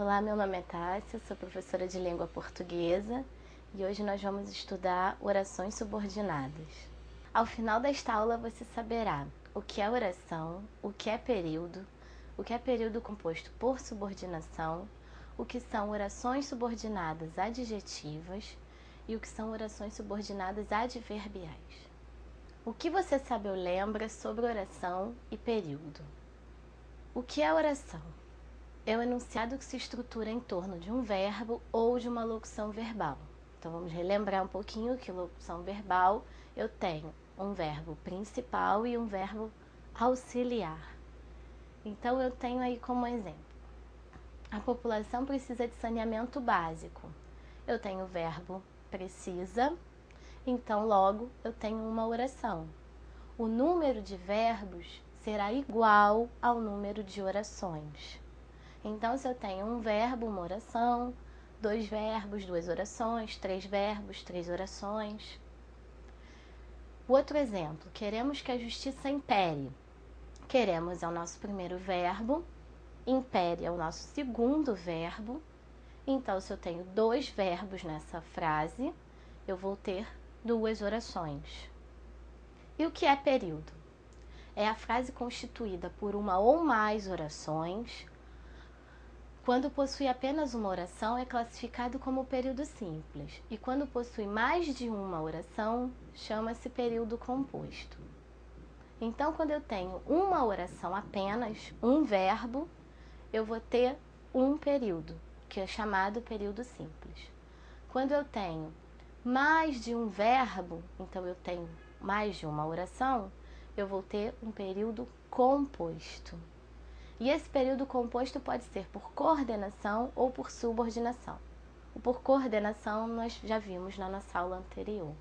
Olá, meu nome é Tássia, sou professora de língua portuguesa e hoje nós vamos estudar orações subordinadas. Ao final desta aula você saberá o que é oração, o que é período composto por subordinação, o que são orações subordinadas adjetivas e o que são orações subordinadas adverbiais. O que você sabe ou lembra sobre oração e período? O que é oração? É um enunciado que se estrutura em torno de um verbo ou de uma locução verbal. Então vamos relembrar um pouquinho que locução verbal eu tenho um verbo principal e um verbo auxiliar. Então eu tenho aí como exemplo: a população precisa de saneamento básico. Eu tenho o verbo precisa, então logo eu tenho uma oração. O número de verbos será igual ao número de orações. Então, se eu tenho um verbo, uma oração, dois verbos, duas orações, três verbos, três orações. Outro exemplo, queremos que a justiça impere. Queremos é o nosso primeiro verbo, impere é o nosso segundo verbo. Então, se eu tenho dois verbos nessa frase, eu vou ter duas orações. E o que é período? É a frase constituída por uma ou mais orações. Quando possui apenas uma oração, é classificado como período simples. E quando possui mais de uma oração, chama-se período composto. Então, quando eu tenho uma oração apenas, um verbo, eu vou ter um período, que é chamado período simples. Quando eu tenho mais de um verbo, então eu tenho mais de uma oração, eu vou ter um período composto. E esse período composto pode ser por coordenação ou por subordinação. O por coordenação nós já vimos na nossa aula anterior.